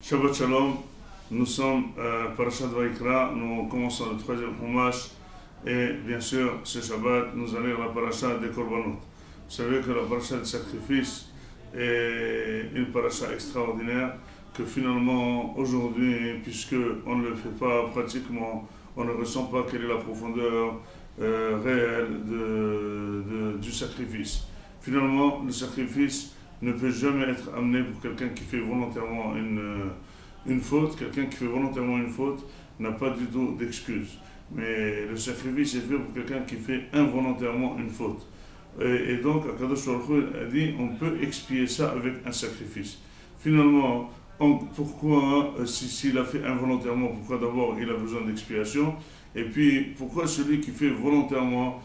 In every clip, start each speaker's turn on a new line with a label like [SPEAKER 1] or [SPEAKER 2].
[SPEAKER 1] Shabbat Shalom, nous sommes Parashat Vaikra, nous commençons le troisième Chumash et bien sûr ce Shabbat nous allons lire la Parashat des Korbanot. Vous savez que la Parashat des sacrifices est une Parashat extraordinaire que finalement aujourd'hui, puisque on ne le fait pas pratiquement, on ne ressent pas quelle est la profondeur réelle du sacrifice. Finalement, le sacrifice ne peut jamais être amené pour quelqu'un qui fait volontairement une faute. Quelqu'un qui fait volontairement une faute n'a pas du tout d'excuse. Mais le sacrifice est fait pour quelqu'un qui fait involontairement une faute. Et donc, Akadosh Baruch Hu a dit on peut expier ça avec un sacrifice. Finalement, pourquoi, s'il a fait involontairement, pourquoi d'abord il a besoin d'expiation? Et puis, pourquoi celui qui fait volontairement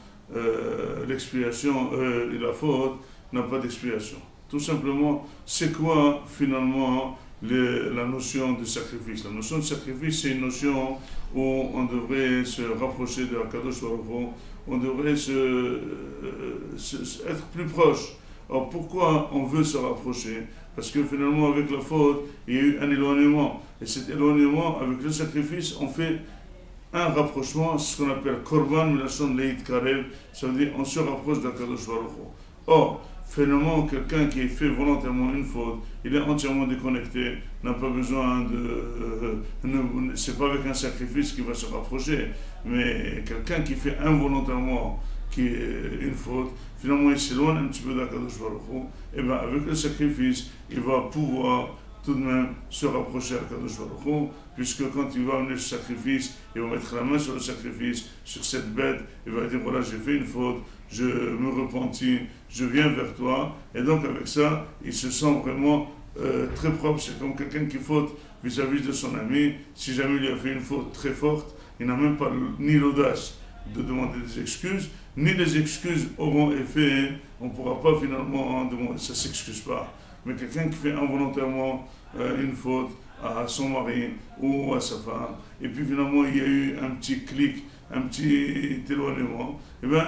[SPEAKER 1] l'expiation et la faute n'a pas d'expiation? Tout simplement, c'est quoi finalement la notion de sacrifice? La notion de sacrifice, c'est une notion où on devrait se rapprocher de Akadosh Baruch Hu, on devrait être plus proche. Alors pourquoi on veut se rapprocher? Parce que finalement, avec la faute, il y a eu un éloignement. Et cet éloignement, avec le sacrifice, on fait un rapprochement, ce qu'on appelle Korban Milashon Leit Karev, ça veut dire on se rapproche d'Akadosh Baruch Hu. Or, finalement, quelqu'un qui fait volontairement une faute, il est entièrement déconnecté, n'a pas besoin c'est pas avec un sacrifice qu'il va se rapprocher, mais quelqu'un qui fait involontairement une faute, finalement il s'éloigne un petit peu d'Akadosh Baruch Hu, et bien avec le sacrifice, il va pouvoir tout de même se rapprocher d'Akadosh Baruch Hu, puisque quand il va amener le sacrifice, il va mettre la main sur le sacrifice, sur cette bête, il va dire voilà, j'ai fait une faute, je me repentis, je viens vers toi, et donc avec ça, il se sent vraiment très propre. C'est comme quelqu'un qui faute vis-à-vis de son ami. Si jamais il lui a fait une faute très forte, il n'a même pas ni l'audace de demander des excuses, ni les excuses auront effet, on ne pourra pas finalement demander, ça ne s'excuse pas. Mais quelqu'un qui fait involontairement une faute à son mari ou à sa femme, et puis finalement il y a eu un petit clic, un petit éloignement, et bien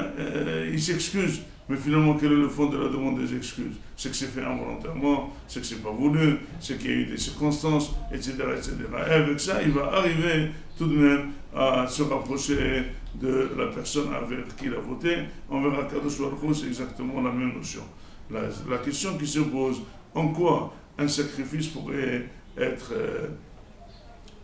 [SPEAKER 1] il s'excuse. Mais finalement, quel est le fond de la demande des excuses? C'est que c'est fait involontairement, c'est que c'est pas voulu, c'est qu'il y a eu des circonstances, etc., etc. Et avec ça, il va arriver tout de même à se rapprocher de la personne avec qui il a voté. On verra qu'Akadosh Baruch Hu, c'est exactement la même notion. La question qui se pose, en quoi un sacrifice pourrait être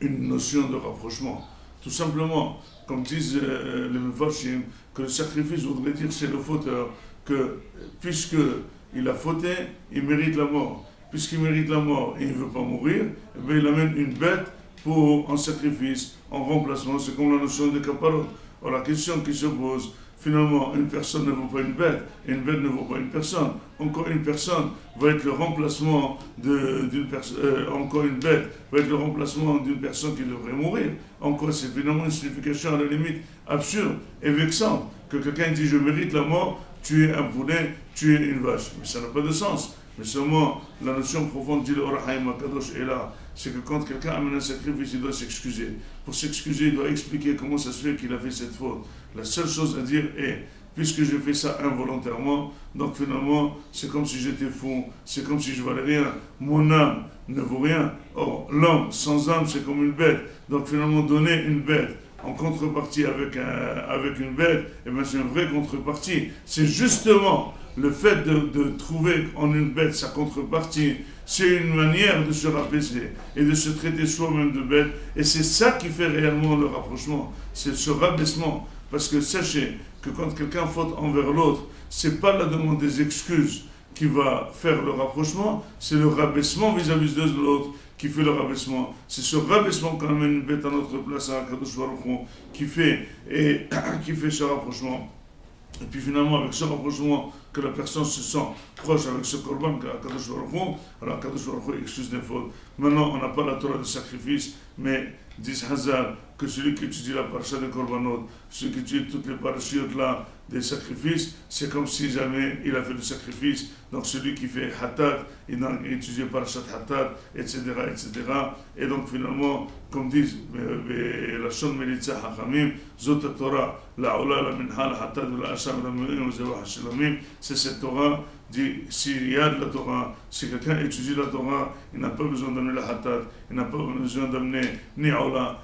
[SPEAKER 1] une notion de rapprochement? Tout simplement, comme disent les Mefarshim, que le sacrifice voudrait dire chez le fauteur que puisqu'il a fauté, il mérite la mort. Puisqu'il mérite la mort et il ne veut pas mourir, eh bien, il amène une bête en sacrifice, en remplacement. C'est comme la notion de kaparot. Alors la question qui se pose, finalement, une personne ne vaut pas une bête, et une bête ne vaut pas une personne. Encore une personne va être le remplacement d'une personne, encore une bête va être le remplacement d'une personne qui devrait mourir. Encore, c'est finalement une signification à la limite absurde et vexante. Que quelqu'un dit je mérite la mort, tu es un poulet, tu es une vache. Mais ça n'a pas de sens. Mais seulement, la notion profonde dit le Orahaim Akadosh est là. C'est que quand quelqu'un amène un sacrifice, il doit s'excuser. Pour s'excuser, il doit expliquer comment ça se fait qu'il a fait cette faute. La seule chose à dire est, puisque j'ai fait ça involontairement, donc finalement, c'est comme si j'étais fou, c'est comme si je valais rien. Mon âme ne vaut rien. Or, l'homme sans âme, c'est comme une bête. Donc finalement, donner une bête en contrepartie avec une bête, eh bien c'est une vraie contrepartie. C'est justement le fait de trouver en une bête sa contrepartie, c'est une manière de se rabaisser et de se traiter soi-même de bête. Et c'est ça qui fait réellement le rapprochement. C'est ce rabaissement. Parce que sachez que quand quelqu'un faute envers l'autre, c'est pas la demande des excuses qui va faire le rapprochement, c'est le rabaissement vis-à-vis de l'autre qui fait le rabaissement. C'est ce rabaissement qu'on amène une bête à notre place à Akadosh Baruch Hu qui fait ce rapprochement. Et puis finalement, avec ce rapprochement, que la personne se sent proche avec ce korban qu'Akadosh Baruch Hu, alors Akadosh Baruch Hu excuse des fautes. Maintenant, on n'a pas la Torah de sacrifice, mais disent Hazar que celui qui étudie la parasha de Korbanot, celui qui étudie toutes les parachutes là des sacrifices, c'est comme si jamais il a fait le sacrifice. Donc celui qui fait Hatat, il a étudié parashat Hatat, etc., etc. Et donc finalement, comme disent la Shon Melitza Hachamim, Zot Torah, la Ola, la Minha, la Hatat, la Asham, la Mu'in, la Zawah, Hashalamim, c'est cette Torah dit s'il y a de la Torah, si quelqu'un étudie la Torah, il n'a pas besoin d'amener la hatat, il n'a pas besoin d'amener ni aula,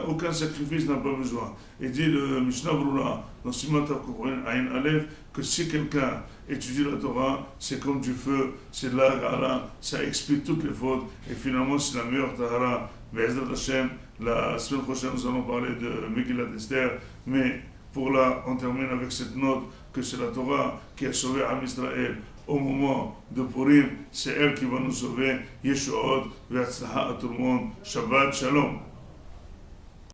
[SPEAKER 1] aucun sacrifice n'a pas besoin. Et dit le Mishnah Brura dans Siman Tavkorin Ayin Aleph que si quelqu'un étudie la Torah, c'est comme du feu, c'est de la Gara, ça explique toutes les fautes et finalement c'est la meilleure Tahara. Be'ezrat Hashem, la semaine prochaine nous allons parler de Megillat Esther, mais pour là on termine avec cette note que c'est la Torah qui a sauvé Am Israël au moment de Purim, c'est elle qui va nous sauver. Yeshuot, Ve'atzlaha à tout le monde, Shabbat Shalom.